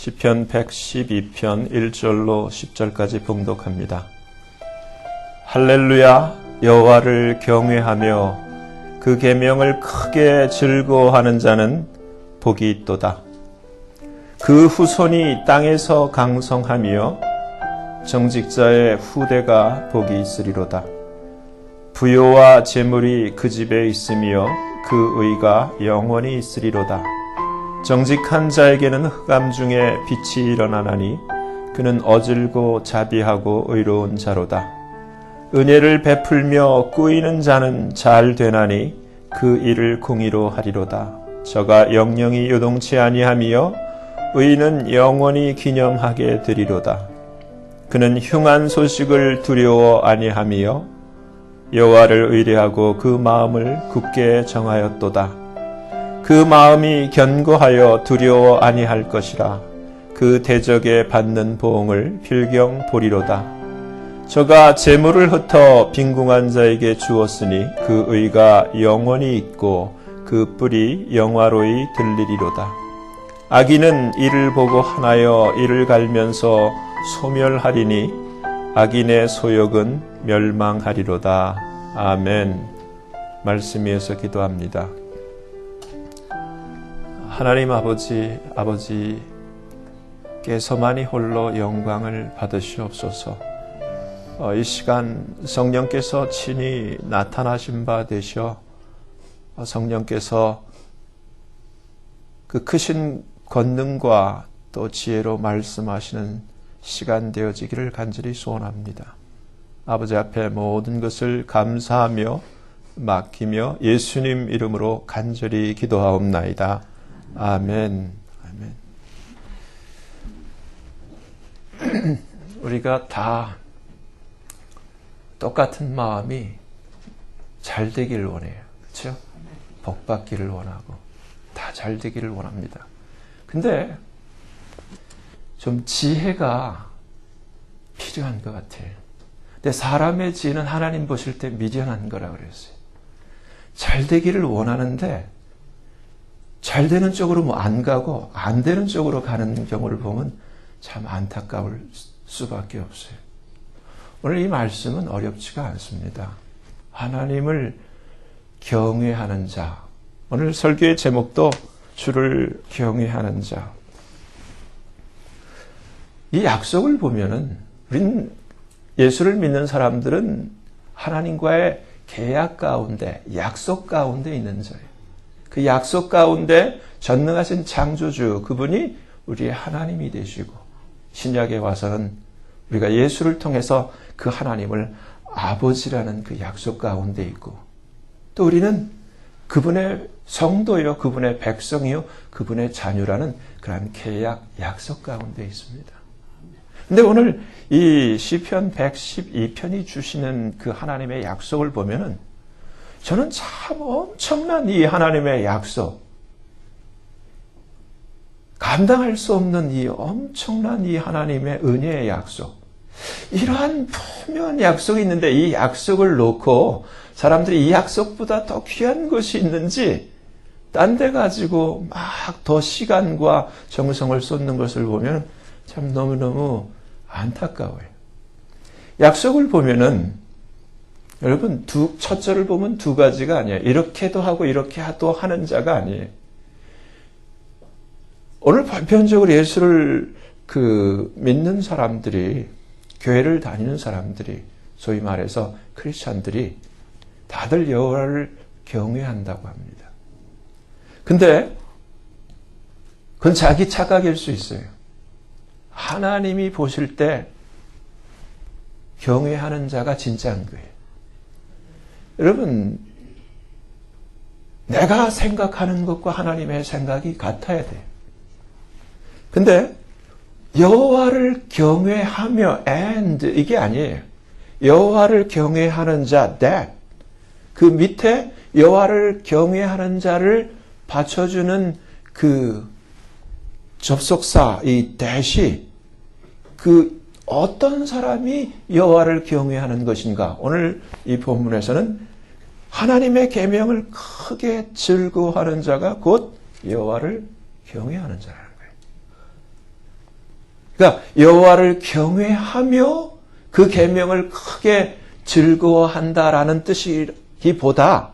시편 112편 1절로 10절까지 봉독합니다. 할렐루야, 여호와를 경외하며 그 계명을 크게 즐거워하는 자는 복이 있도다. 그 후손이 땅에서 강성하며 정직자의 후대가 복이 있으리로다. 부요와 재물이 그 집에 있으며 그 의가 영원히 있으리로다. 정직한 자에게는 흑암 중에 빛이 일어나나니 그는 어질고 자비하고 의로운 자로다. 은혜를 베풀며 꾸이는 자는 잘 되나니 그 일을 공의로 하리로다. 저가 영영이 요동치 아니하며 의인은 영원히 기념하게 되리로다. 그는 흉한 소식을 두려워 아니하며 여호와를 의뢰하고 그 마음을 굳게 정하였도다. 그 마음이 견고하여 두려워 아니할 것이라. 그 대적에 받는 보응을 필경 보리로다. 저가 재물을 흩어 빈궁한 자에게 주었으니 그 의가 영원히 있고 그 뿔이 영화로이 들리리로다. 악인은 이를 보고 하나여 이를 갈면서 소멸하리니 악인의 소욕은 멸망하리로다. 아멘. 말씀 위에서 기도합니다. 하나님 아버지께서만이 홀로 영광을 받으시옵소서. 이 시간 성령께서 친히 나타나신 바 되셔 성령께서 그 크신 권능과 또 지혜로 말씀하시는 시간 되어지기를 간절히 소원합니다. 아버지 앞에 모든 것을 감사하며 맡기며 예수님 이름으로 간절히 기도하옵나이다. 아멘. 아멘. 우리가 다 똑같은 마음이 잘 되기를 원해요. 그렇죠? 복 받기를 원하고 다 잘 되기를 원합니다. 근데 좀 지혜가 필요한 것 같아요. 근데 사람의 지혜는 하나님 보실 때 미련한 거라고 그랬어요. 잘 되기를 원하는데 잘 되는 쪽으로 안 가고 안 되는 쪽으로 가는 경우를 보면 참 안타까울 수밖에 없어요. 오늘 이 말씀은 어렵지가 않습니다. 하나님을 경외하는 자. 오늘 설교의 제목도 주를 경외하는 자. 이 약속을 보면은 우린 예수를 믿는 사람들은 하나님과의 계약 가운데, 약속 가운데 있는 자예요. 그 약속 가운데 전능하신 창조주, 그분이 우리의 하나님이 되시고 신약에 와서는 우리가 예수를 통해서 그 하나님을 아버지라는 그 약속 가운데 있고 또 우리는 그분의 성도요, 그분의 백성이요, 그분의 자녀라는 그런 계약, 약속 가운데 있습니다. 근데 오늘 이 시편 112편이 주시는 그 하나님의 약속을 보면은 저는 참 엄청난 이 하나님의 약속, 감당할 수 없는 이 엄청난 이 하나님의 은혜의 약속, 이러한 분명한 약속이 있는데 이 약속을 놓고 사람들이 이 약속보다 더 귀한 것이 있는지 딴 데 가지고 막 더 시간과 정성을 쏟는 것을 보면 참 너무너무 안타까워요. 약속을 보면은 여러분 첫 절을 보면 두 가지가 아니에요. 이렇게도 하고 이렇게도 하는 자가 아니에요. 오늘 보편적으로 예수를 믿는 사람들이, 교회를 다니는 사람들이, 소위 말해서 크리스찬들이 다들 여호와를 경외한다고 합니다. 근데 그건 자기 착각일 수 있어요. 하나님이 보실 때 경외하는 자가 진짜인 거예요. 여러분, 내가 생각하는 것과 하나님의 생각이 같아야 돼요. 근데 여호와를 경외하며 and 이게 아니에요. 여호와를 경외하는 자 that 그 밑에 여호와를 경외하는 자를 받쳐주는 그 접속사 이 that이 그 어떤 사람이 여호와를 경외하는 것인가? 오늘 이 본문에서는 하나님의 계명을 크게 즐거워하는 자가 곧 여호와를 경외하는 자라는 거예요. 그러니까 여호와를 경외하며 그 계명을 크게 즐거워한다라는 뜻이기보다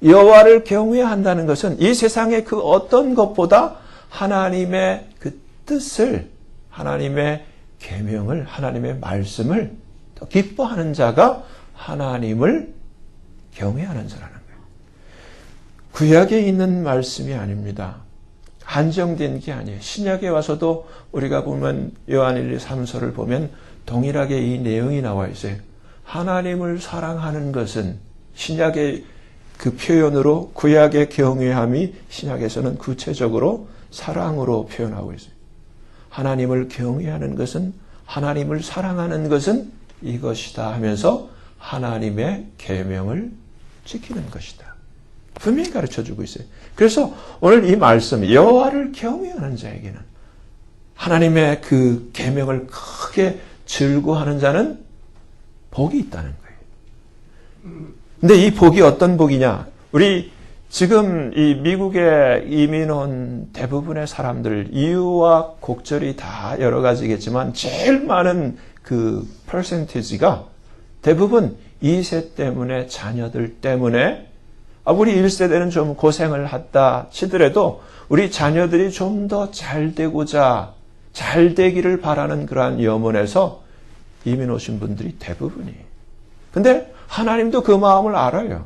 여호와를 경외한다는 것은 이 세상의 그 어떤 것보다 하나님의 그 뜻을, 하나님의 계명을, 하나님의 말씀을 더 기뻐하는 자가 하나님을 경외하는 자라는 거예요. 구약에 있는 말씀이 아닙니다. 한정된 게 아니에요. 신약에 와서도 우리가 보면 요한 1, 2, 3서를 보면 동일하게 이 내용이 나와 있어요. 하나님을 사랑하는 것은 신약의 그 표현으로 구약의 경외함이 신약에서는 구체적으로 사랑으로 표현하고 있어요. 하나님을 경외하는 것은, 하나님을 사랑하는 것은 이것이다 하면서 하나님의 계명을 지키는 것이다. 분명히 가르쳐주고 있어요. 그래서 오늘 이 말씀, 여호와를 경외하는 자에게는 하나님의 그 계명을 크게 즐거워하는 자는 복이 있다는 거예요. 근데 이 복이 어떤 복이냐? 우리 지금 이 미국에 이민 온 대부분의 사람들, 이유와 곡절이 다 여러 가지겠지만 제일 많은 그 퍼센티지가 대부분 2세 때문에, 자녀들 때문에, 우리 1세대는 좀 고생을 했다 치더라도 우리 자녀들이 좀 더 잘 되고자, 잘 되기를 바라는 그러한 염원에서 이민 오신 분들이 대부분이에요. 근데 하나님도 그 마음을 알아요.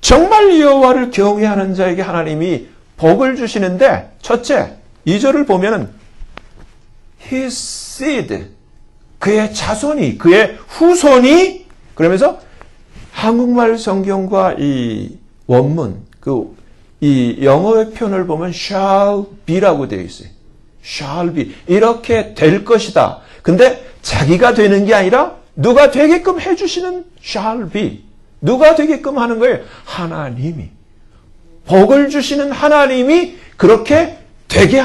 정말 여호와를 경외하는 자에게 하나님이 복을 주시는데, 첫째, 2절을 보면은 His seed, 그의 자손이, 그의 후손이, 그러면서 한국말 성경과 이 원문, 이 영어의 표현을 보면 shall be라고 되어 있어요. shall be. 이렇게 될 것이다. 근데 자기가 되는 게 아니라 누가 되게끔 해주시는 shall be. 누가 되게끔 하는 거예요? 하나님이. 복을 주시는 하나님이 그렇게 되게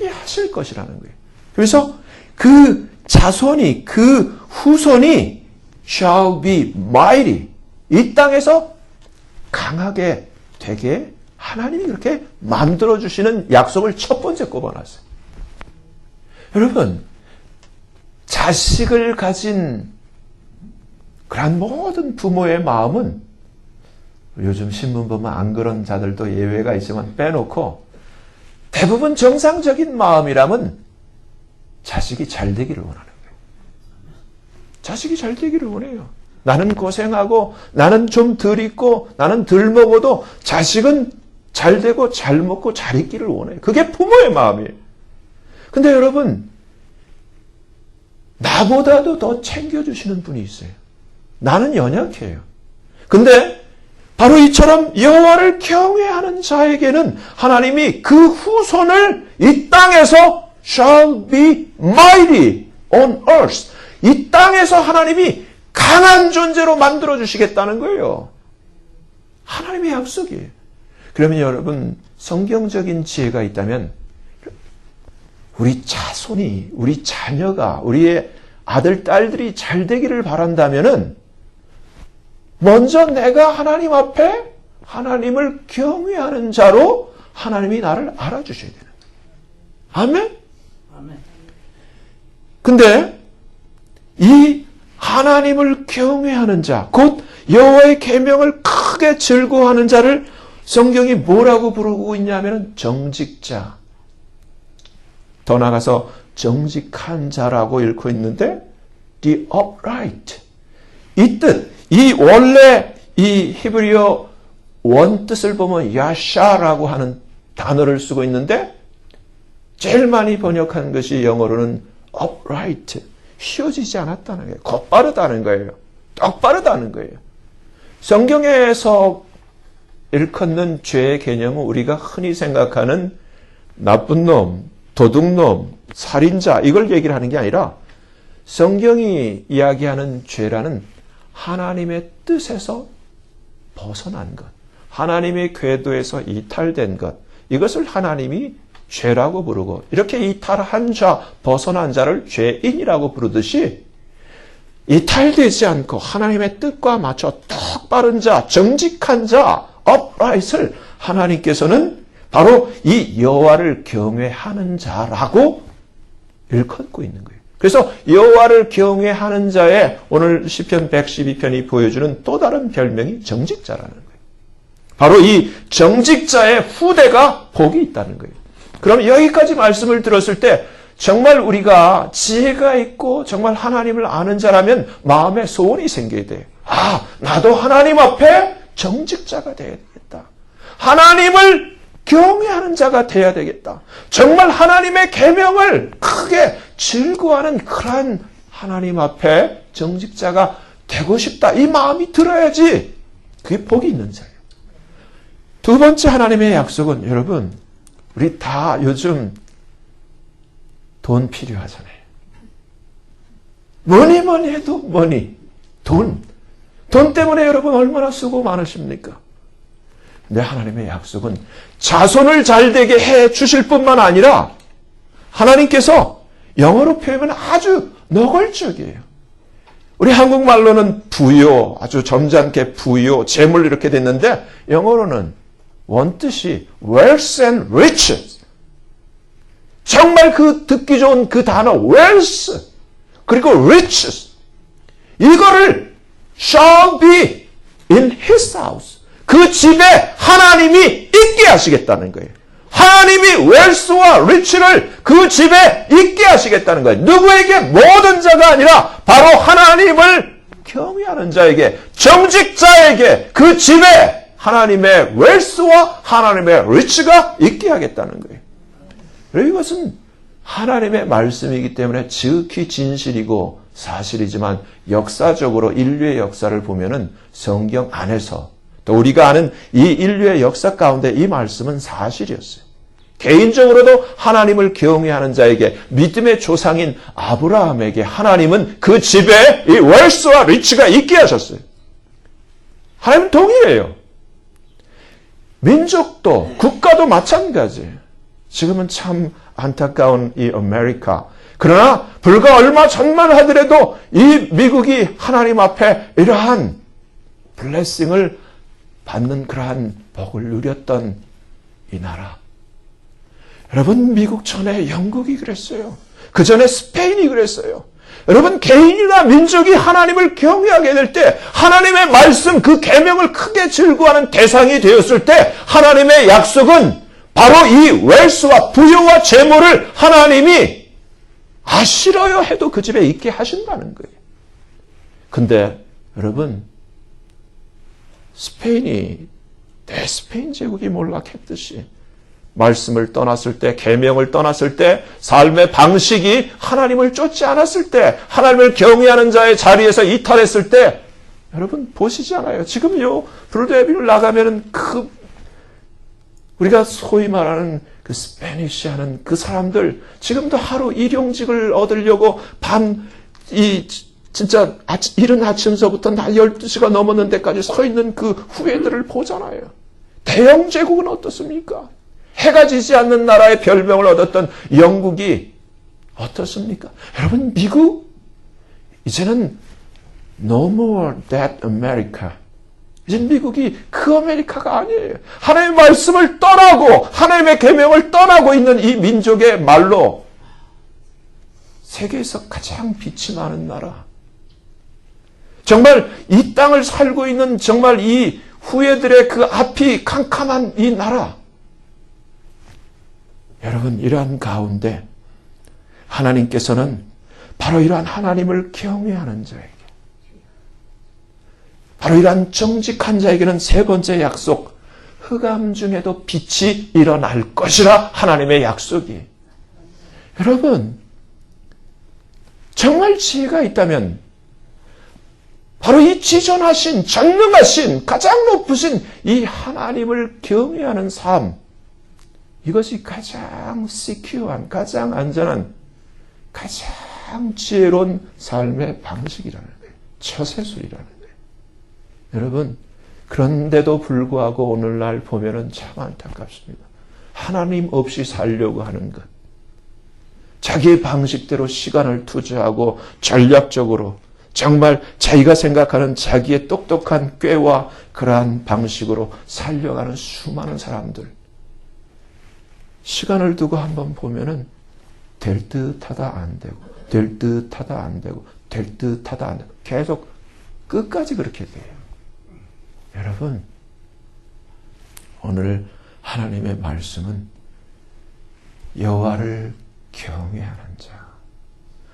하실 것이라는 거예요. 그래서 그 자손이, 그 후손이 shall be mighty. 이 땅에서 강하게 되게 하나님이 그렇게 만들어주시는 약속을 첫 번째 꼽아놨어요. 여러분, 자식을 가진 그런 모든 부모의 마음은, 요즘 신문 보면 안 그런 자들도 예외가 있지만 빼놓고 대부분 정상적인 마음이라면 자식이 잘 되기를 원하는 거예요. 자식이 잘 되기를 원해요. 나는 고생하고 나는 좀 덜 있고 나는 덜 먹어도 자식은 잘 되고 잘 먹고 잘 있기를 원해요. 그게 부모의 마음이에요. 근데 여러분, 나보다도 더 챙겨주시는 분이 있어요. 나는 연약해요. 근데 바로 이처럼 여호와를 경외하는 자에게는 하나님이 그 후손을 이 땅에서 shall be mighty on earth. 이 땅에서 하나님이 강한 존재로 만들어주시겠다는 거예요. 하나님의 약속이에요. 그러면 여러분, 성경적인 지혜가 있다면 우리 자손이, 우리 자녀가, 우리의 아들, 딸들이 잘 되기를 바란다면은 먼저 내가 하나님 앞에 하나님을 경외하는 자로 하나님이 나를 알아주셔야 되는 거예요. 아멘? 아멘. 근데 이 하나님을 경외하는 자, 곧 여호와의 계명을 크게 즐거워하는 자를 성경이 뭐라고 부르고 있냐면 정직자. 더 나아가서 정직한 자라고 읽고 있는데 the upright. 이 뜻, 이 원래 이 히브리어 원뜻을 보면 야샤라고 하는 단어를 쓰고 있는데 제일 많이 번역한 것이 영어로는 upright. 휘어지지 않았다는 거예요. 곧바르다는 거예요. 똑바르다는 거예요. 성경에서 일컫는 죄의 개념은 우리가 흔히 생각하는 나쁜 놈, 도둑놈, 살인자 이걸 얘기를 하는 게 아니라 성경이 이야기하는 죄라는 하나님의 뜻에서 벗어난 것, 하나님의 궤도에서 이탈된 것, 이것을 하나님이 죄라고 부르고 이렇게 이탈한 자, 벗어난 자를 죄인이라고 부르듯이 이탈되지 않고 하나님의 뜻과 맞춰 똑바른 자, 정직한 자, upright을 하나님께서는 바로 이 여호와를 경외하는 자라고 일컫고 있는 거예요. 그래서 여호와를 경외하는 자의 오늘 시편 112편이 보여주는 또 다른 별명이 정직자라는 거예요. 바로 이 정직자의 후대가 복이 있다는 거예요. 그럼 여기까지 말씀을 들었을 때 정말 우리가 지혜가 있고 정말 하나님을 아는 자라면 마음에 소원이 생겨야 돼요. 아, 나도 하나님 앞에 정직자가 되어야 되겠다. 하나님을 경외하는 자가 되어야 되겠다. 정말 하나님의 계명을 크게 즐거워하는 그런 하나님 앞에 정직자가 되고 싶다. 이 마음이 들어야지 그게 복이 있는 자예요. 두 번째 하나님의 약속은 여러분 우리 다 요즘 돈 필요하잖아요. 뭐니 해도 돈 때문에 여러분 얼마나 수고 많으십니까? 근데 하나님의 약속은 자손을 잘되게 해 주실 뿐만 아니라 하나님께서 영어로 표현하면 아주 노골적이에요. 우리 한국말로는 부요, 아주 점잖게 부요, 재물 이렇게 됐는데 영어로는 원뜻이 wealth and riches. 정말 그 듣기 좋은 그 단어 wealth 그리고 riches 이거를 shall be in his house. 그 집에 하나님이 있게 하시겠다는 거예요. 하나님이 wealth와 rich를 그 집에 있게 하시겠다는 거예요. 누구에게? 모든 자가 아니라 바로 하나님을 경외하는 자에게, 정직자에게 그 집에 하나님의 wealth와 하나님의 rich가 있게 하겠다는 거예요. 이것은 하나님의 말씀이기 때문에 지극히 진실이고 사실이지만 역사적으로 인류의 역사를 보면은 성경 안에서 또 우리가 아는 이 인류의 역사 가운데 이 말씀은 사실이었어요. 개인적으로도 하나님을 경외하는 자에게 믿음의 조상인 아브라함에게 하나님은 그 집에 이 웰스와 리치가 있게 하셨어요. 하나님은 동일해요. 민족도 국가도 마찬가지예요. 지금은 참 안타까운 이 아메리카. 그러나 불과 얼마 전만 하더라도 이 미국이 하나님 앞에 이러한 블레싱을 받는 그러한 복을 누렸던 이 나라. 여러분 미국 전에 영국이 그랬어요. 그 전에 스페인이 그랬어요. 여러분 개인이나 민족이 하나님을 경외하게 될 때 하나님의 말씀 그 계명을 크게 즐거워하는 대상이 되었을 때 하나님의 약속은 바로 이 웰스와 부유와 재물을 하나님이 싫어요 해도 그 집에 있게 하신다는 거예요. 근데 여러분 스페인이 대스페인 제국이 몰락했듯이 말씀을 떠났을 때, 계명을 떠났을 때, 삶의 방식이 하나님을 쫓지 않았을 때, 하나님을 경외하는 자의 자리에서 이탈했을 때, 여러분 보시지 않아요? 지금요 브로드웨비를 나가면은 우리가 소위 말하는 그 스페니쉬 하는 그 사람들 지금도 하루 일용직을 얻으려고 진짜 이른 아침서부터 낮 12시가 넘었는 데까지 서 있는 그 후예들을 보잖아요. 대영 제국은 어떻습니까? 해가 지지 않는 나라의 별명을 얻었던 영국이 어떻습니까? 여러분 미국 이제는 no more that America. 이제 미국이 그 아메리카가 아니에요. 하나님의 말씀을 떠나고 하나님의 계명을 떠나고 있는 이 민족의 말로 세계에서 가장 빛이 나는 나라. 정말 이 땅을 살고 있는 정말 이 후예들의 그 앞이 캄캄한 이 나라. 여러분 이러한 가운데 하나님께서는 바로 이러한 하나님을 경외하는 자에게 바로 이러한 정직한 자에게는 세 번째 약속 흑암 중에도 빛이 일어날 것이라 하나님의 약속이. 여러분 정말 지혜가 있다면 바로 이 지존하신 전능하신 가장 높으신 이 하나님을 경외하는 삶 이것이 가장 시큐어한 가장 안전한 가장 지혜로운 삶의 방식이라는 거예요. 처세술이라는 거예요. 여러분 그런데도 불구하고 오늘날 보면은 참 안타깝습니다. 하나님 없이 살려고 하는 것. 자기의 방식대로 시간을 투자하고 전략적으로 정말 자기가 생각하는 자기의 똑똑한 꾀와 그러한 방식으로 살려가는 수많은 사람들. 시간을 두고 한번 보면은 될 듯하다 안 되고, 될 듯하다 안 되고, 될 듯하다 안 되고, 계속 끝까지 그렇게 돼요. 여러분, 오늘 하나님의 말씀은 여호와를 경외하는 자,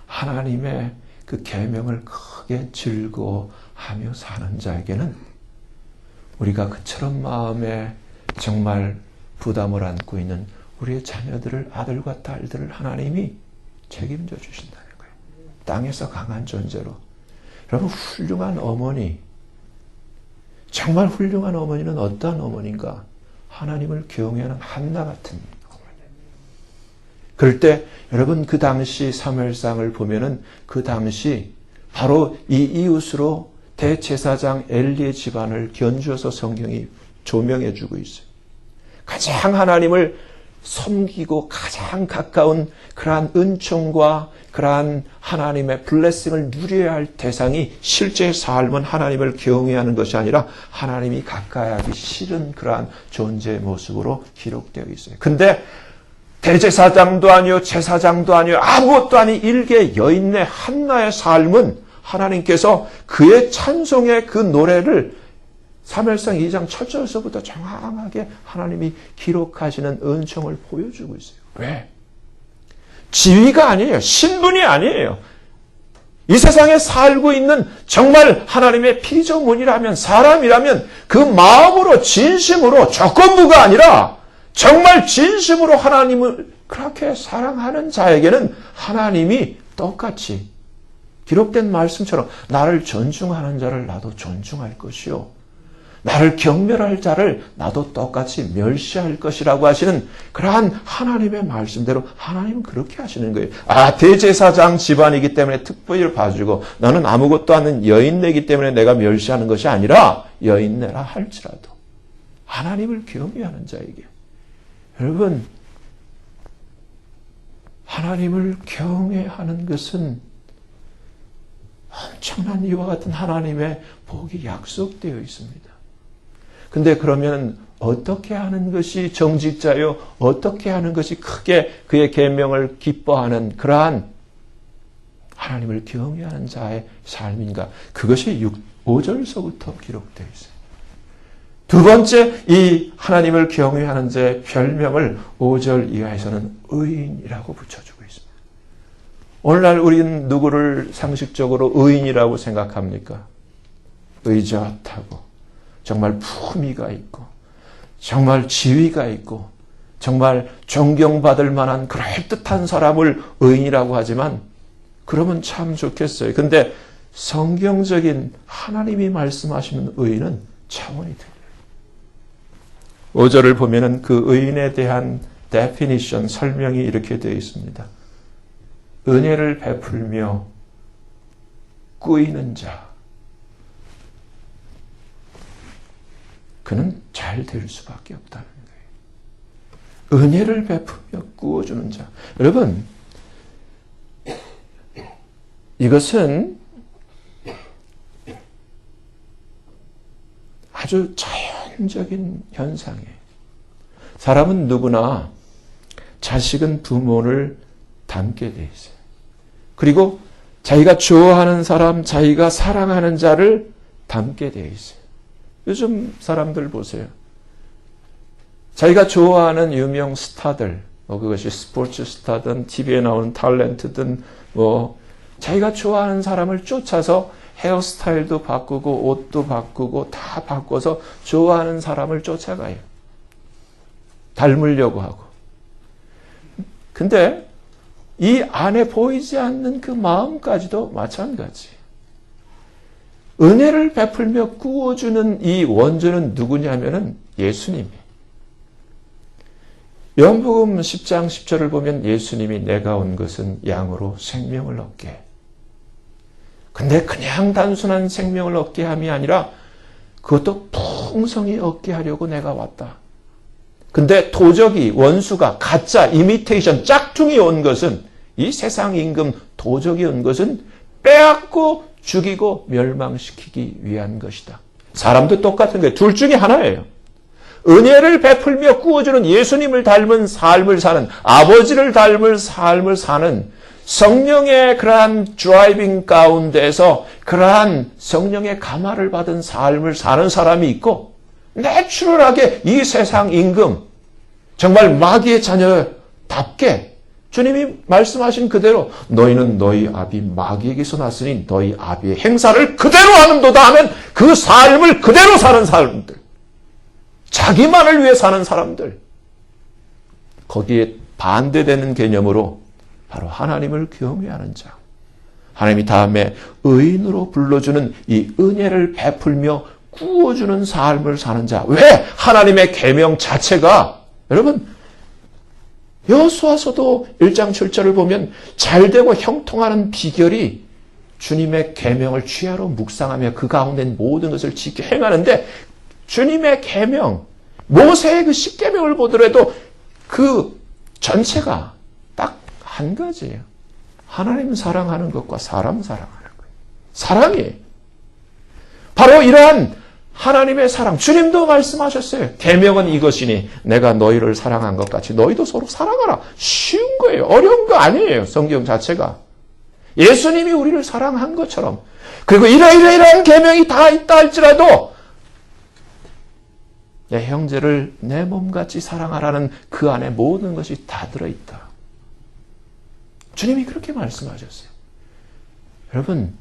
하나님의 그 계명을 크게 즐거워하며 사는 자에게는 우리가 그처럼 마음에 정말 부담을 안고 있는 우리의 자녀들을, 아들과 딸들을 하나님이 책임져 주신다는 거예요. 땅에서 강한 존재로. 여러분, 훌륭한 어머니, 정말 훌륭한 어머니는 어떠한 어머니인가? 하나님을 경외하는 한나 같은 어머니. 그럴 때 여러분, 그 당시 사무엘상을 보면은 그 당시 바로 이 이웃으로 대제사장 엘리의 집안을 견주어서 성경이 조명해 주고 있어요. 가장 하나님을 섬기고 가장 가까운 그러한 은총과 그러한 하나님의 블레싱을 누려야 할 대상이 실제 삶은 하나님을 경외하는 것이 아니라 하나님이 가까이 하기 싫은 그러한 존재의 모습으로 기록되어 있어요. 근데 대제사장도 아니요, 제사장도 아니요, 아무것도 아닌 일개 여인의 한나의 삶은 하나님께서 그의 찬송의 그 노래를 사무엘상 2장 1절서부터 정확하게 하나님이 기록하시는 은총을 보여주고 있어요. 왜? 지위가 아니에요. 신분이 아니에요. 이 세상에 살고 있는 정말 하나님의 피조물이라면, 사람이라면 그 마음으로 진심으로 조건부가 아니라 정말 진심으로 하나님을 그렇게 사랑하는 자에게는 하나님이 똑같이 기록된 말씀처럼 나를 존중하는 자를 나도 존중할 것이요, 나를 경멸할 자를 나도 똑같이 멸시할 것이라고 하시는 그러한 하나님의 말씀대로 하나님은 그렇게 하시는 거예요. 대제사장 집안이기 때문에 특별히 봐주고 너는 아무것도 아닌 여인네이기 때문에 내가 멸시하는 것이 아니라 여인네라 할지라도 하나님을 경외하는 자에게. 여러분, 하나님을 경외하는 것은 엄청난 이와 같은 하나님의 복이 약속되어 있습니다. 근데 그러면 어떻게 하는 것이 정직자요? 어떻게 하는 것이 크게 그의 계명을 기뻐하는 그러한 하나님을 경외하는 자의 삶인가? 그것이 5절서부터 기록되어 있어요. 두 번째, 이 하나님을 경외하는 자의 별명을 5절 이하에서는 의인이라고 붙여주고 있습니다. 오늘날 우리는 누구를 상식적으로 의인이라고 생각합니까? 의젓하고 정말 품위가 있고 정말 지위가 있고 정말 존경받을 만한 그럴듯한 사람을 의인이라고 하지만 그러면 참 좋겠어요. 근데 성경적인 하나님이 말씀하시는 의인은 차원이 틀려요. 5절을 보면은 그 의인에 대한 데피니션, 설명이 이렇게 되어 있습니다. 은혜를 베풀며 꾸이는 자, 그는 잘 될 수밖에 없다는 거예요. 은혜를 베풀며 꾸어주는 자. 여러분, 이것은 아주 자연적인 현상이에요. 사람은 누구나 자식은 부모를 닮게 돼 있어요. 그리고 자기가 좋아하는 사람, 자기가 사랑하는 자를 닮게 돼 있어요. 요즘 사람들 보세요. 자기가 좋아하는 유명 스타들, 그것이 스포츠 스타든 TV에 나오는 탤런트든 자기가 좋아하는 사람을 쫓아서 헤어스타일도 바꾸고 옷도 바꾸고 다 바꿔서 좋아하는 사람을 쫓아가요. 닮으려고 하고. 근데 이 안에 보이지 않는 그 마음까지도 마찬가지. 은혜를 베풀며 꾸어주는 이 원조는 누구냐면은 예수님이에요. 요한복음 10장 10절을 보면 예수님이 내가 온 것은 양으로 생명을 얻게. 근데 그냥 단순한 생명을 얻게 함이 아니라 그것도 풍성히 얻게 하려고 내가 왔다. 근데 도적이, 원수가, 가짜, 이미테이션, 짝퉁이 온 것은, 이 세상 임금 도적이 온 것은 빼앗고 죽이고 멸망시키기 위한 것이다. 사람도 똑같은 거예요. 둘 중에 하나예요. 은혜를 베풀며 꾸어주는 예수님을 닮은 삶을 사는, 아버지를 닮은 삶을 사는 성령의 그러한 드라이빙 가운데서 그러한 성령의 감화를 받은 삶을 사는 사람이 있고, 내추럴하게 이 세상 임금, 정말 마귀의 자녀답게 주님이 말씀하신 그대로 너희는 너희 아비 마귀에게서 났으니 너희 아비의 행사를 그대로 하는도다 하면 그 삶을 그대로 사는 사람들, 자기만을 위해 사는 사람들, 거기에 반대되는 개념으로 바로 하나님을 경외하는 자, 하나님이 다음에 의인으로 불러주는 이 은혜를 베풀며 구워주는 삶을 사는 자. 왜? 하나님의 계명 자체가, 여러분, 여호수아서도 1장 7절을 보면 잘되고 형통하는 비결이 주님의 계명을 취하로 묵상하며 그 가운데 모든 것을 지켜 행하는데, 주님의 계명, 모세의 그 10계명을 보더라도 그 전체가 딱 한 가지예요. 하나님 사랑하는 것과 사람 사랑하는 거예요. 사랑이에요. 바로 이러한 하나님의 사랑, 주님도 말씀하셨어요. 계명은 이것이니 내가 너희를 사랑한 것 같이 너희도 서로 사랑하라. 쉬운 거예요. 어려운 거 아니에요. 성경 자체가. 예수님이 우리를 사랑한 것처럼. 그리고 이러이러한 계명이 다 있다 할지라도 내 형제를 내 몸같이 사랑하라는 그 안에 모든 것이 다 들어있다. 주님이 그렇게 말씀하셨어요. 여러분,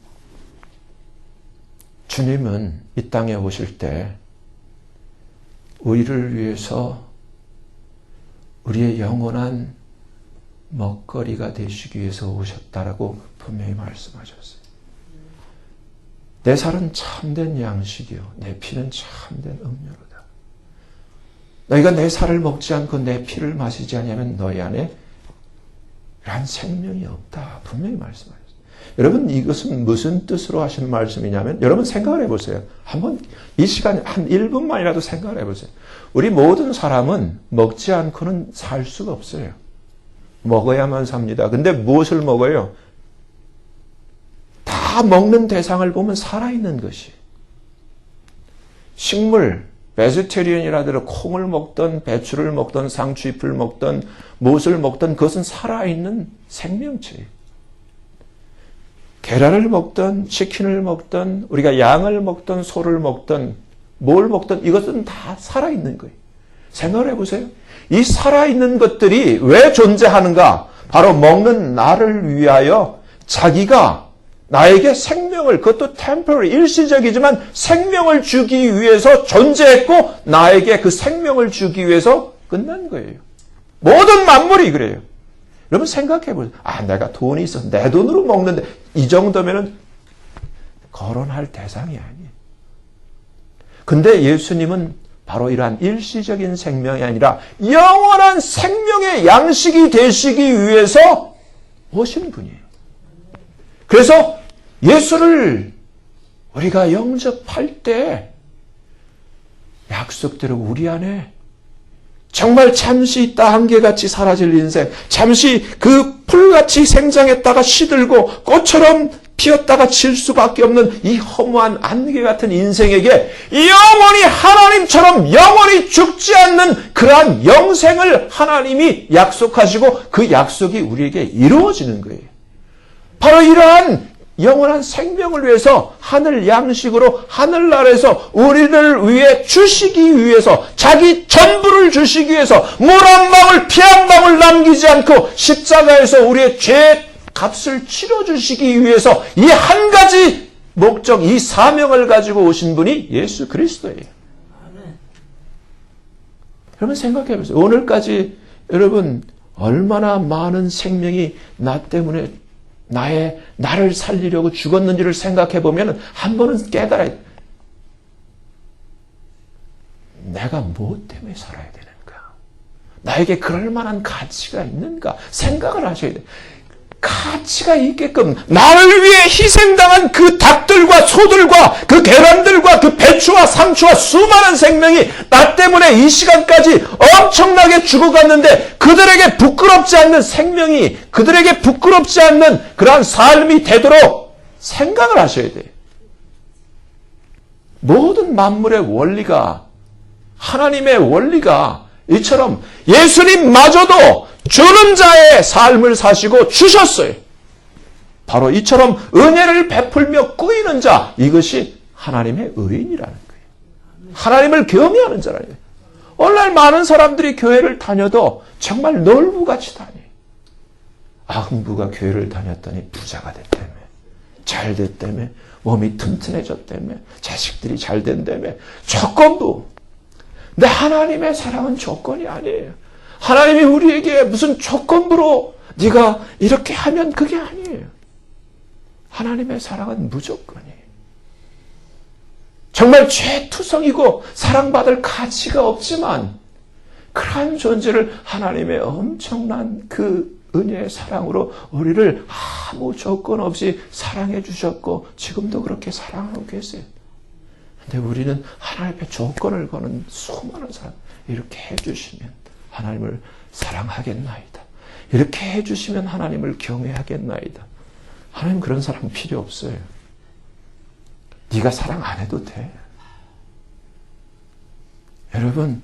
주님은 이 땅에 오실 때 우리를 위해서 우리의 영원한 먹거리가 되시기 위해서 오셨다라고 분명히 말씀하셨어요. 내 살은 참된 양식이요, 내 피는 참된 음료로다. 너희가 내 살을 먹지 않고 내 피를 마시지 않으면 너희 안에 이러한 생명이 없다. 분명히 말씀하셨어요. 여러분, 이것은 무슨 뜻으로 하시는 말씀이냐면, 여러분 생각을 해보세요. 한번 이 시간 한 1분만이라도 생각을 해보세요. 우리 모든 사람은 먹지 않고는 살 수가 없어요. 먹어야만 삽니다. 근데 무엇을 먹어요? 다 먹는 대상을 보면 살아있는 것이. 식물, 베지테리언이라도 콩을 먹던 배추를 먹던 상추잎을 먹던 무엇을 먹던 그것은 살아있는 생명체예요. 계란을 먹던 치킨을 먹던 우리가 양을 먹던 소를 먹던 뭘 먹던 이것은 다 살아있는 거예요. 생각을 해보세요. 이 살아있는 것들이 왜 존재하는가? 바로 먹는 나를 위하여 자기가 나에게 생명을, 그것도 temporary, 일시적이지만 생명을 주기 위해서 존재했고 나에게 그 생명을 주기 위해서 끝난 거예요. 모든 만물이 그래요. 여러분 생각해 보세요. 아, 내가 돈이 있어서 내 돈으로 먹는데 이 정도면은 거론할 대상이 아니에요. 근데 예수님은 바로 이러한 일시적인 생명이 아니라 영원한 생명의 양식이 되시기 위해서 오신 분이에요. 그래서 예수를 우리가 영접할 때 약속대로 우리 안에 정말 잠시 있다 한계같이 사라질 인생, 잠시 그 풀같이 생장했다가 시들고 꽃처럼 피었다가 질 수밖에 없는 이 허무한 안개 같은 인생에게 영원히 하나님처럼 영원히 죽지 않는 그러한 영생을 하나님이 약속하시고 그 약속이 우리에게 이루어지는 거예요. 바로 이러한 영원한 생명을 위해서 하늘 양식으로 하늘나라에서 우리를 위해 주시기 위해서 자기 전부를 주시기 위해서 물 한 방울 피 한 방울 남기지 않고 십자가에서 우리의 죄 값을 치러주시기 위해서 이 한 가지 목적, 이 사명을 가지고 오신 분이 예수 그리스도예요. 여러분 생각해 보세요. 오늘까지 여러분 얼마나 많은 생명이 나 때문에 나를 살리려고 죽었는지를 생각해 보면 한 번은 깨달아야 돼. 내가 무엇 때문에 살아야 되는가? 나에게 그럴 만한 가치가 있는가? 생각을 하셔야 돼. 가치가 있게끔 나를 위해 희생당한 그 닭들과 소들과 그 계란들과 그 배추와 상추와 수많은 생명이 나 때문에 이 시간까지 엄청나게 죽어갔는데 그들에게 부끄럽지 않는 생명이, 그들에게 부끄럽지 않는 그러한 삶이 되도록 생각을 하셔야 돼요. 모든 만물의 원리가 하나님의 원리가 이처럼 예수님마저도 주는 자의 삶을 사시고 주셨어요. 바로 이처럼 은혜를 베풀며 꾸이는 자, 이것이 하나님의 의인이라는 거예요. 하나님을 경외하는 자라는 거예요. 오늘날 많은 사람들이 교회를 다녀도 정말 놀부같이 다녀요. 흥부가 교회를 다녔더니 부자가 됐다며, 잘 됐다며, 몸이 튼튼해졌다며, 자식들이 잘 된다며, 조건부. 근데 하나님의 사랑은 조건이 아니에요. 하나님이 우리에게 무슨 조건부로 네가 이렇게 하면 그게 아니에요. 하나님의 사랑은 무조건이에요. 정말 죄투성이고 사랑받을 가치가 없지만 그러한 존재를 하나님의 엄청난 그 은혜의 사랑으로 우리를 아무 조건 없이 사랑해 주셨고 지금도 그렇게 사랑하고 계세요. 근데 우리는 하나님 앞에 조건을 거는 수많은 사람, 이렇게 해주시면 하나님을 사랑하겠나이다. 이렇게 해주시면 하나님을 경외하겠나이다. 하나님 그런 사랑 필요 없어요. 네가 사랑 안 해도 돼. 여러분,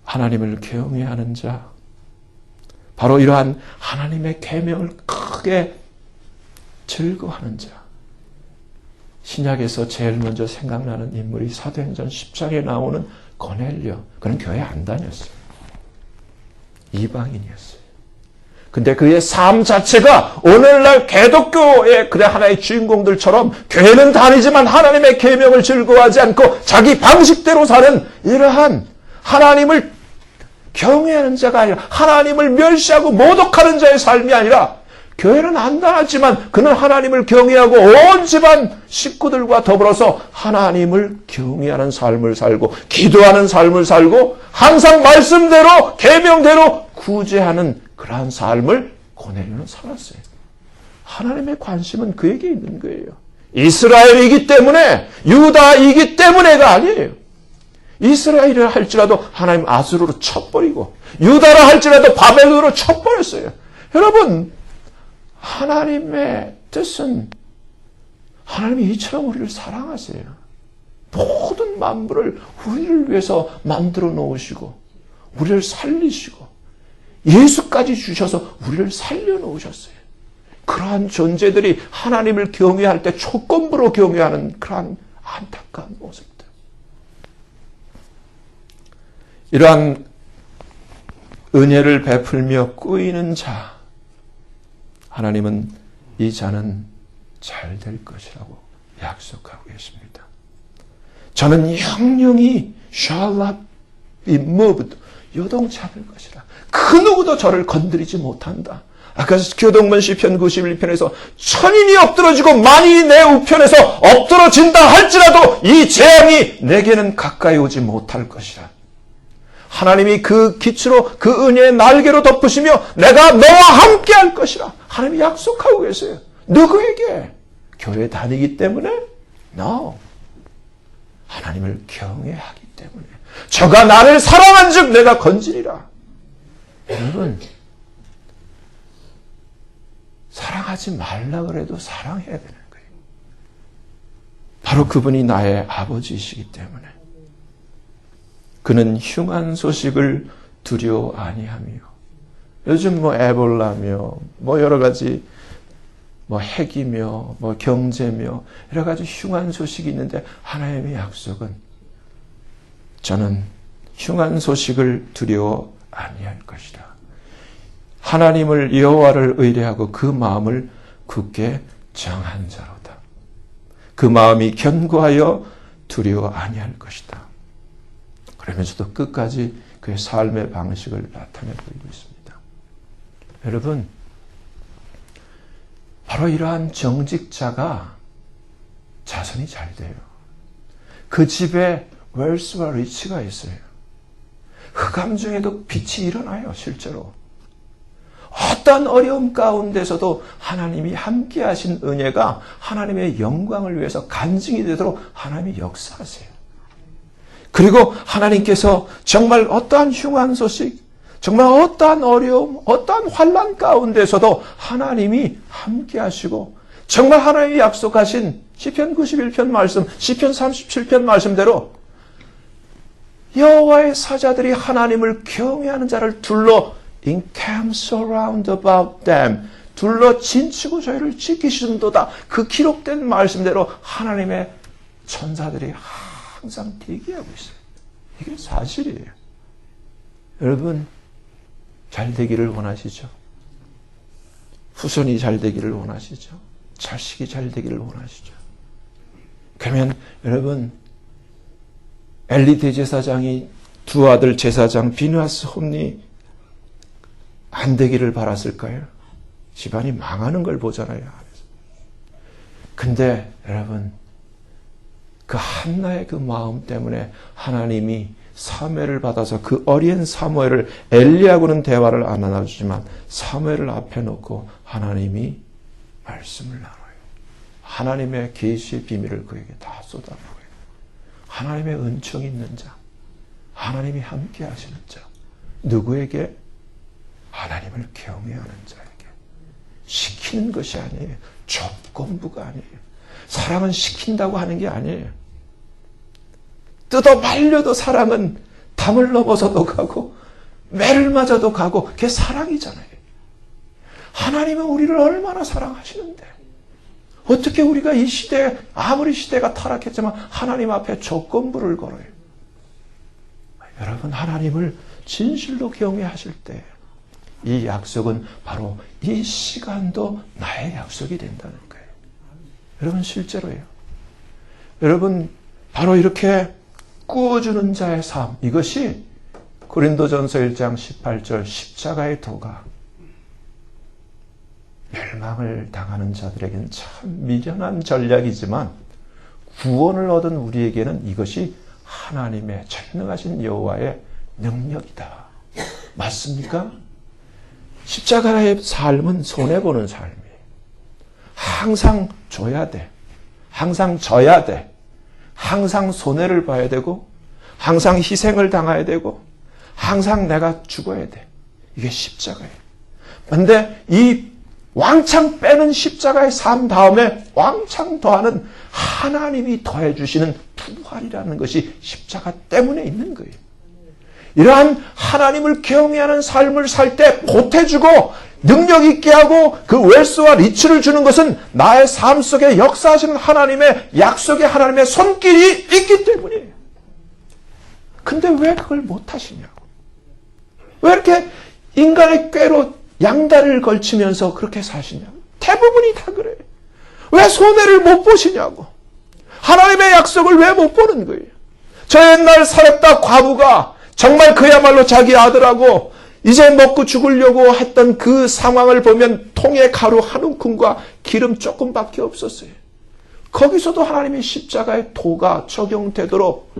하나님을 경외하는 자, 바로 이러한 하나님의 계명을 크게 즐거워하는 자. 신약에서 제일 먼저 생각나는 인물이 사도행전 10장에 나오는 고넬료. 그는 교회 안 다녔어요. 이방인이었어요. 근데 그의 삶 자체가 오늘날 개독교의 그래 하나의 주인공들처럼 교회는 다니지만 하나님의 계명을 즐거워하지 않고 자기 방식대로 사는 이러한 하나님을 경외하는 자가 아니라 하나님을 멸시하고 모독하는 자의 삶이 아니라 교회는 안 다녔지만 그는 하나님을 경외하고 온 집안 식구들과 더불어서 하나님을 경외하는 삶을 살고 기도하는 삶을 살고 항상 말씀대로 계명대로 구제하는 그러한 삶을 고넬료는 살았어요. 하나님의 관심은 그에게 있는 거예요. 이스라엘이기 때문에 유다이기 때문에가 아니에요. 이스라엘이라 할지라도 하나님 아수르로 쳐버리고 유다라 할지라도 바벨론으로 쳐버렸어요. 여러분, 하나님의 뜻은 하나님이 이처럼 우리를 사랑하세요. 모든 만물을 우리를 위해서 만들어 놓으시고 우리를 살리시고 예수까지 주셔서 우리를 살려놓으셨어요. 그러한 존재들이 하나님을 경외할 때 조건부로 경외하는 그러한 안타까운 모습들. 이러한 은혜를 베풀며 꾸이는 자, 하나님은 이 자는 잘 될 것이라고 약속하고 계십니다. 저는 영영이 shall not be moved, 요동치 않을 것이라. 그 누구도 저를 건드리지 못한다. 아까 교동문 시편 91편에서 천인이 엎드러지고 만인이 내 우편에서 엎드러진다 할지라도 이 재앙이 내게는 가까이 오지 못할 것이라. 하나님이 그 기초로 그 은혜의 날개로 덮으시며 내가 너와 함께 할 것이라. 하나님이 약속하고 계세요. 누구에게? 교회 다니기 때문에? No. 하나님을 경외하기 때문에. 저가 나를 사랑한 즉 내가 건지리라. 여러분, 사랑하지 말라 그래도 사랑해야 되는 거예요. 바로 그분이 나의 아버지이시기 때문에. 그는 흉한 소식을 두려워 아니하며, 요즘 에볼라며 여러 가지 핵이며 경제며 여러 가지 흉한 소식이 있는데 하나님의 약속은 저는 흉한 소식을 두려워 아니할 것이다. 하나님을 여호와를 의뢰하고 그 마음을 굳게 정한 자로다. 그 마음이 견고하여 두려워 아니할 것이다. 그러면서도 끝까지 그의 삶의 방식을 나타내 보이고 있습니다. 여러분, 바로 이러한 정직자가 자손이 잘 돼요. 그 집에 웰스와 리치가 있어요. 흑암 중에도 빛이 일어나요, 실제로. 어떤 어려움 가운데서도 하나님이 함께 하신 은혜가 하나님의 영광을 위해서 간증이 되도록 하나님이 역사하세요. 그리고 하나님께서 정말 어떠한 흉한 소식, 정말 어떠한 어려움, 어떠한 환난 가운데서도 하나님이 함께 하시고 정말 하나님이 약속하신 시편 91편 말씀, 시편 37편 말씀대로 여호와의 사자들이 하나님을 경외하는 자를 둘러 encamps around about them. 둘러 진치고 저희를 지키시는도다. 그 기록된 말씀대로 하나님의 천사들이 항상 대기하고 있어요. 이게 사실이에요. 여러분, 잘 되기를 원하시죠? 후손이 잘 되기를 원하시죠? 자식이 잘 되기를 원하시죠? 그러면 여러분, 엘리 대제사장이 두 아들 제사장 비느하스 홈니 안 되기를 바랐을까요? 집안이 망하는 걸 보잖아요. 근데 여러분, 그 한나의 그 마음 때문에 하나님이 사무엘을 받아서 그 어린 사무엘을, 엘리하고는 대화를 안 나눠주지만 사무엘을 앞에 놓고 하나님이 말씀을 나눠요. 하나님의 계시의 비밀을 그에게 다 쏟아부어요. 하나님의 은총이 있는 자, 하나님이 함께 하시는 자, 누구에게? 하나님을 경외하는 자에게. 시키는 것이 아니에요. 조건부가 아니에요. 사랑은 시킨다고 하는 게 아니에요. 뜯어 말려도 사랑은 담을 넘어서도 가고 매를 맞아도 가고 그게 사랑이잖아요. 하나님은 우리를 얼마나 사랑하시는데 어떻게 우리가 이 시대에 아무리 시대가 타락했지만 하나님 앞에 조건부를 걸어요. 여러분, 하나님을 진실로 경외하실 때 이 약속은 바로 이 시간도 나의 약속이 된다는 거예요. 여러분, 실제로요. 여러분, 바로 이렇게 꾸어주는 자의 삶, 이것이 고린도전서 1장 18절 십자가의 도가 멸망을 당하는 자들에게는 참 미련한 전략이지만 구원을 얻은 우리에게는 이것이 하나님의 전능하신 여호와의 능력이다. 맞습니까? 십자가의 삶은 손해보는 삶이에요. 항상 줘야 돼. 항상 져야 돼. 항상 손해를 봐야 되고 항상 희생을 당해야 되고 항상 내가 죽어야 돼. 이게 십자가예요. 그런데 이 왕창 빼는 십자가의 삶 다음에 왕창 더하는 하나님이 더해 주시는 부활이라는 것이 십자가 때문에 있는 거예요. 이러한 하나님을 경외하는 삶을 살 때 보태주고 능력 있게 하고 그 웰스와 리치를 주는 것은 나의 삶 속에 역사하시는 하나님의 약속의 하나님의 손길이 있기 때문이에요. 근데 왜 그걸 못하시냐고. 왜 이렇게 인간의 꾀로 양다리를 걸치면서 그렇게 사시냐고. 대부분이 다 그래요. 왜 손해를 못 보시냐고. 하나님의 약속을 왜 못 보는 거예요. 저 옛날 사렙다 과부가 정말 그야말로 자기 아들하고 이제 먹고 죽으려고 했던 그 상황을 보면 통에 가루 한 움큼과 기름 조금밖에 없었어요. 거기서도 하나님의 십자가의 도가 적용되도록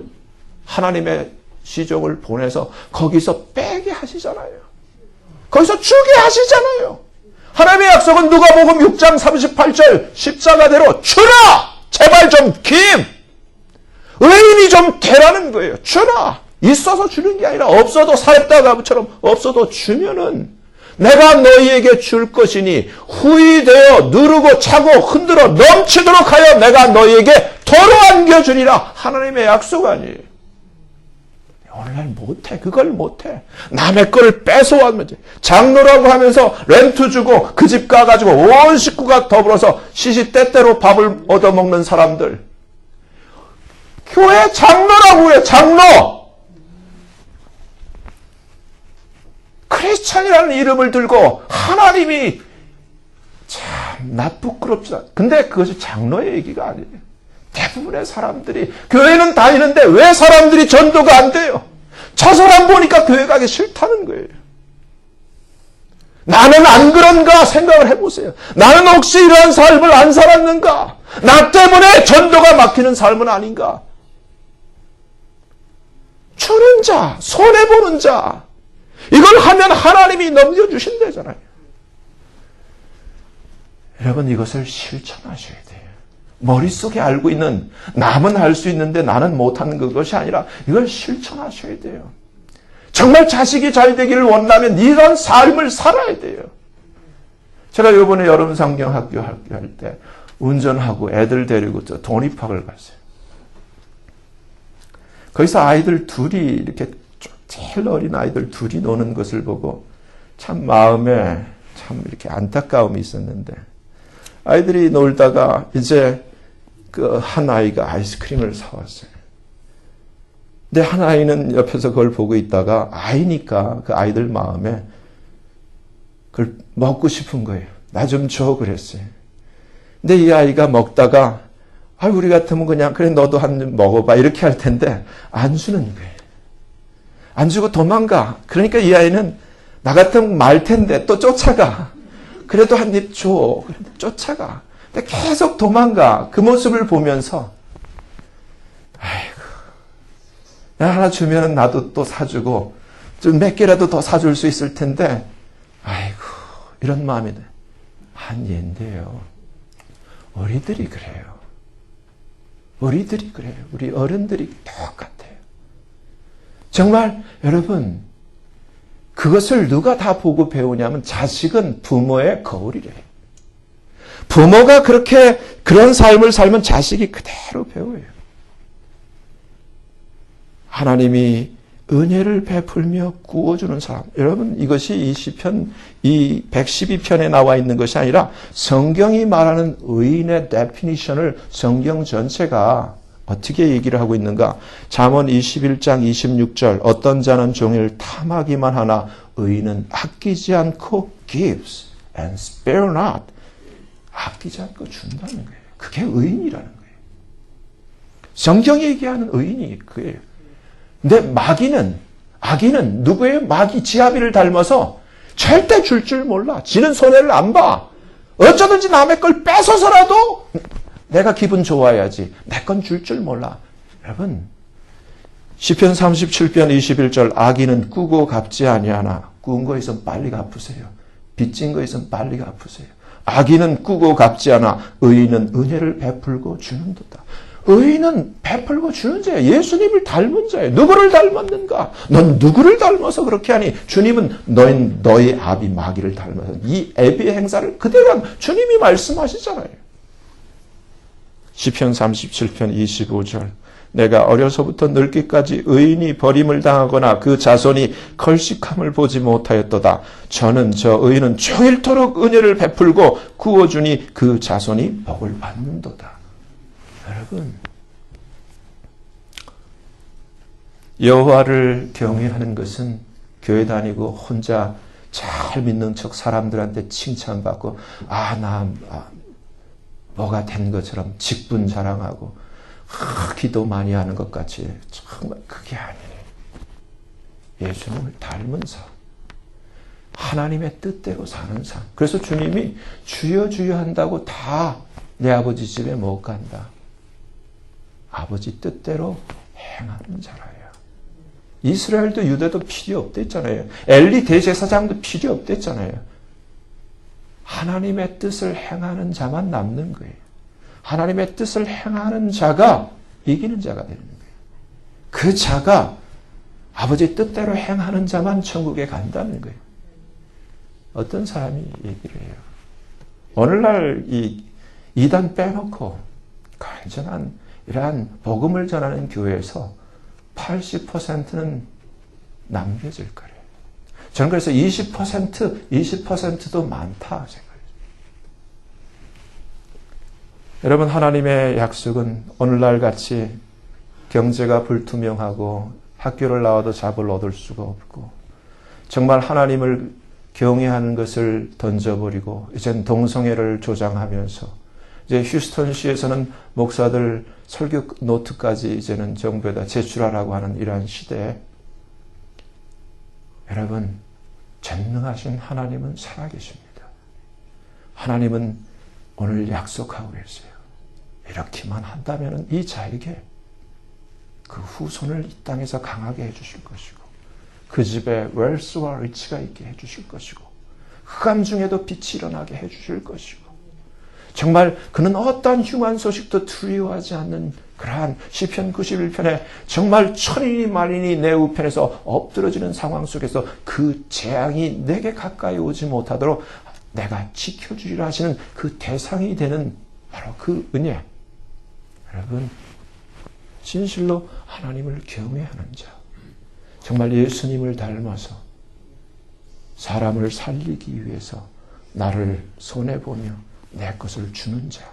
하나님의 시종을 보내서 거기서 빼게 하시잖아요. 거기서 주게 하시잖아요. 하나님의 약속은 누가복음 6장 38절 십자가대로 주라! 제발 좀 김! 의인이 좀 되라는 거예요. 주라! 있어서 주는 게 아니라 없어도 사렙다 과부처럼 없어도 주면은 내가 너희에게 줄 것이니 후이되어 누르고 차고 흔들어 넘치도록 하여 내가 너희에게 도로 안겨주리라. 하나님의 약속 아니에요. 오늘날 못해. 그걸 못해. 남의 거를 뺏어왔면 장로라고 하면서 렌트 주고 그 집 가가지고 온 식구가 더불어서 시시때때로 밥을 얻어먹는 사람들. 교회 장로라고 해요. 장로. 크리스찬이라는 이름을 들고 하나님이 참 나 부끄럽지다. 근데 그것이 장로의 얘기가 아니에요. 대부분의 사람들이 교회는 다니는데 왜 사람들이 전도가 안 돼요? 저 사람 보니까 교회 가기 싫다는 거예요. 나는 안 그런가 생각을 해보세요. 나는 혹시 이러한 삶을 안 살았는가? 나 때문에 전도가 막히는 삶은 아닌가? 주는 자, 손해보는 자, 이걸 하면 하나님이 넘겨주신다잖아요. 여러분, 이것을 실천하셔야 돼요. 머릿속에 알고 있는, 남은 할 수 있는데 나는 못하는 그것이 아니라 이걸 실천하셔야 돼요. 정말 자식이 잘 되기를 원하면 이런 삶을 살아야 돼요. 제가 이번에 여름 상경 학교 할 때 운전하고 애들 데리고 저 도립학을 갔어요. 거기서 아이들 둘이 이렇게 제일 어린 아이들 둘이 노는 것을 보고 참 마음에 참 이렇게 안타까움이 있었는데, 아이들이 놀다가 이제 그 한 아이가 아이스크림을 사왔어요. 근데 한 아이는 옆에서 그걸 보고 있다가 아이니까 그 아이들 마음에 그걸 먹고 싶은 거예요. 나 좀 줘 그랬어요. 근데 이 아이가 먹다가 우리 같으면 그냥 그래 너도 한 입 먹어봐 이렇게 할 텐데 안 주는 거예요. 안 주고 도망가. 그러니까 이 아이는 나 같으면 말 텐데 또 쫓아가. 그래도 한 입 줘. 쫓아가. 근데 계속 도망가. 그 모습을 보면서 아이고, 나 하나 주면 나도 또 사주고 좀 몇 개라도 더 사줄 수 있을 텐데 아이고 이런 마음이 돼. 한 예인데요. 우리들이 그래요. 우리들이 그래요. 우리 어른들이 똑같아요. 정말 여러분, 그것을 누가 다 보고 배우냐면 자식은 부모의 거울이래요. 부모가 그렇게 그런 삶을 살면 자식이 그대로 배워요. 하나님이 은혜를 베풀며 구워주는 사람. 여러분, 이것이 이 시편, 이 112편에 나와 있는 것이 아니라 성경이 말하는 의인의 데피니션을 성경 전체가 어떻게 얘기를 하고 있는가? 잠언 21장 26절. 어떤 자는 종일 탐하기만 하나 의인은 아끼지 않고 gives and spare not. 아끼지 않고 준다는 거예요. 그게 의인이라는 거예요. 성경이 얘기하는 의인이 그거예요. 근데 악인은 누구예요? 마귀 지아비를 닮아서 절대 줄 몰라. 지는 손해를 안 봐. 어쩌든지 남의 걸 뺏어서라도 내가 기분 좋아야지. 내 건 줄 몰라. 여러분, 시편 37편 21절 악인은 꾸고 갚지 아니하나. 꾸은 거 있으면 빨리 갚으세요. 빚진 거 있으면 빨리 갚으세요. 악인은 꾸고 갚지 않아. 의인은 은혜를 베풀고 주는도다. 의인은 베풀고 주는 자예요. 예수님을 닮은 자예요. 누구를 닮았는가? 넌 누구를 닮아서 그렇게 하니? 주님은 너희 아비 마귀를 닮아서 이 애비의 행사를 그대로 한 주님이 말씀하시잖아요. 시편 37편 25절. 내가 어려서부터 늙기까지 의인이 버림을 당하거나 그 자손이 걸식함을 보지 못하였도다. 저는 저 의인은 종일토록 은혜를 베풀고 구워주니 그 자손이 복을 받는도다. 여러분, 여호와를 경외하는 것은 교회 다니고 혼자 잘 믿는 척 사람들한테 칭찬받고 뭐가 된 것처럼 직분 자랑하고 기도 많이 하는 것 같이 정말 그게 아니에요. 예수님을 닮은 삶, 하나님의 뜻대로 사는 삶. 그래서 주님이 주여 주여 한다고 다 내 아버지 집에 못 간다. 아버지 뜻대로 행하는 자라요. 이스라엘도 유대도 필요 없댔잖아요. 엘리 대제사장도 필요 없댔잖아요. 하나님의 뜻을 행하는 자만 남는 거예요. 하나님의 뜻을 행하는 자가 이기는 자가 되는 거예요. 그 자가 아버지 뜻대로 행하는 자만 천국에 간다는 거예요. 어떤 사람이 얘기를 해요. 오늘날 이 이단 빼놓고 간절한 이러한 복음을 전하는 교회에서 80%는 남겨질 거예요. 저는 그래서 20%도 많다 생각해요. 여러분, 하나님의 약속은 오늘날 같이 경제가 불투명하고 학교를 나와도 잡을 얻을 수가 없고 정말 하나님을 경외하는 것을 던져버리고 이젠 동성애를 조장하면서 이제 휴스턴시에서는 목사들 설교 노트까지 이제는 정부에다 제출하라고 하는 이러한 시대에 여러분, 전능하신 하나님은 살아계십니다. 하나님은 오늘 약속하고 계세요. 이렇게만 한다면 이 자에게 그 후손을 이 땅에서 강하게 해주실 것이고 그 집에 웰스와 리치가 있게 해주실 것이고 흑암 중에도 빛이 일어나게 해주실 것이고 정말 그는 어떠한 흉한 소식도 두려워하지 않는 그러한 시편 91편에 정말 천인이 만인이 내 우편에서 엎드러지는 상황 속에서 그 재앙이 내게 가까이 오지 못하도록 내가 지켜주리라 하시는 그 대상이 되는 바로 그 은혜. 여러분, 진실로 하나님을 경외하는 자, 정말 예수님을 닮아서 사람을 살리기 위해서 나를 손해보며 내 것을 주는 자.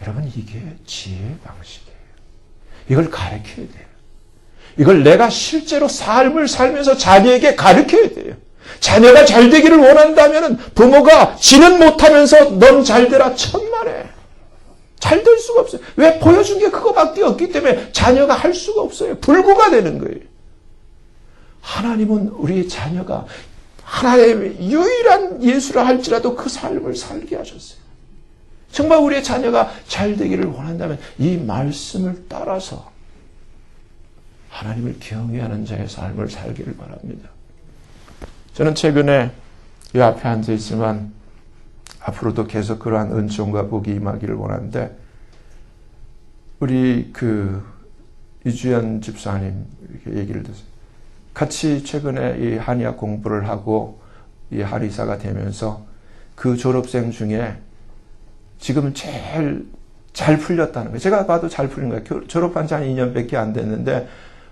여러분, 이게 지혜의 방식이에요. 이걸 가르쳐야 돼요. 이걸 내가 실제로 삶을 살면서 자녀에게 가르쳐야 돼요. 자녀가 잘 되기를 원한다면 부모가 지는 못하면서 넌 잘 되라 천만에. 잘 될 수가 없어요. 왜? 보여준 게 그거밖에 없기 때문에 자녀가 할 수가 없어요. 불구가 되는 거예요. 하나님은 우리 자녀가 하나님의 유일한 예수라 할지라도 그 삶을 살게 하셨어요. 정말 우리의 자녀가 잘 되기를 원한다면 이 말씀을 따라서 하나님을 경외하는 자의 삶을 살기를 바랍니다. 저는 최근에 이 앞에 앉아 있지만 앞으로도 계속 그러한 은총과 복이 임하기를 원하는데, 우리 이주연 집사님 이렇게 얘기를 듣습니다. 같이 최근에 이 한의학 공부를 하고 이 한의사가 되면서 그 졸업생 중에 지금 제일 잘 풀렸다는 거예요. 제가 봐도 잘 풀린 거예요. 졸업한 지 한 2년밖에 안 됐는데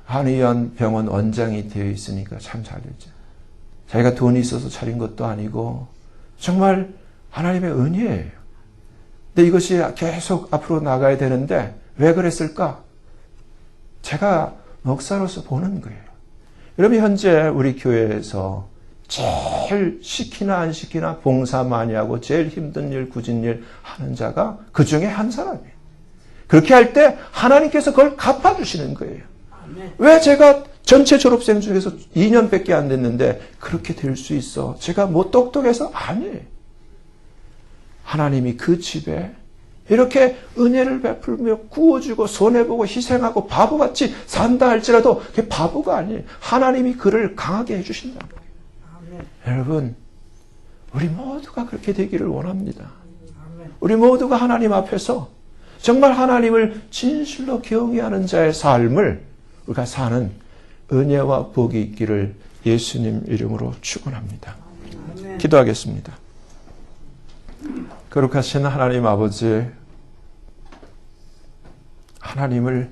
한의원 병원 원장이 되어 있으니까 참 잘 됐죠. 자기가 돈이 있어서 차린 것도 아니고 정말 하나님의 은혜예요. 근데 이것이 계속 앞으로 나가야 되는데 왜 그랬을까? 제가 목사로서 보는 거예요. 여러분, 현재 우리 교회에서 제일 시키나 안 시키나 봉사 많이 하고 제일 힘든 일, 굳은 일 하는 자가 그 중에 한 사람이에요. 그렇게 할 때 하나님께서 그걸 갚아주시는 거예요. 왜 제가 전체 졸업생 중에서 2년밖에 안 됐는데 그렇게 될 수 있어? 제가 뭐 똑똑해서? 아니에요. 하나님이 그 집에 이렇게 은혜를 베풀며 구워주고 손해보고 희생하고 바보같이 산다 할지라도 그게 바보가 아니에요. 하나님이 그를 강하게 해주신다는 거예요. 여러분, 우리 모두가 그렇게 되기를 원합니다. 우리 모두가 하나님 앞에서 정말 하나님을 진실로 경외하는 자의 삶을 우리가 사는 은혜와 복이 있기를 예수님 이름으로 축원합니다. 기도하겠습니다. 거룩하신 하나님 아버지, 하나님을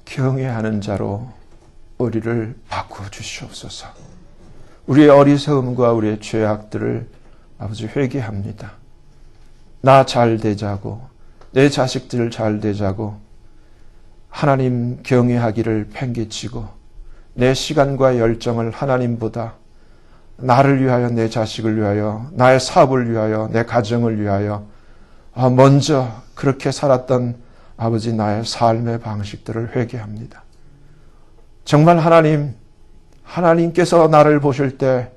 경외하는 자로 우리를 바꾸어 주시옵소서. 우리의 어리석음과 우리의 죄악들을 아버지 회개합니다. 나 잘 되자고, 내 자식들 잘 되자고 하나님 경외하기를 팽개치고 내 시간과 열정을 하나님보다 나를 위하여, 내 자식을 위하여, 나의 사업을 위하여, 내 가정을 위하여 먼저 그렇게 살았던 아버지 나의 삶의 방식들을 회개합니다. 정말 하나님께서 나를 보실 때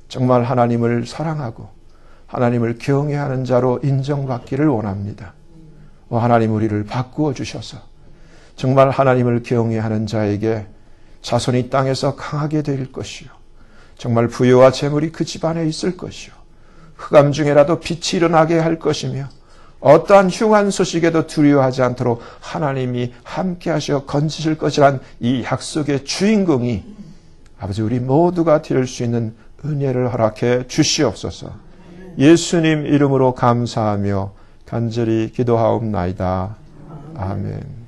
정말 하나님을 사랑하고 하나님을 경외하는 자로 인정받기를 원합니다. 하나님, 우리를 바꾸어 주셔서 정말 하나님을 경외하는 자에게 자손이 땅에서 강하게 될 것이요, 정말 부여와 재물이 그 집안에 있을 것이요, 흑암 중에라도 빛이 일어나게 할 것이며 어떠한 흉한 소식에도 두려워하지 않도록 하나님이 함께 하셔 건지실 것이란 이 약속의 주인공이 아버지 우리 모두가 될 수 있는 은혜를 허락해 주시옵소서. 예수님 이름으로 감사하며 간절히 기도하옵나이다. 아멘.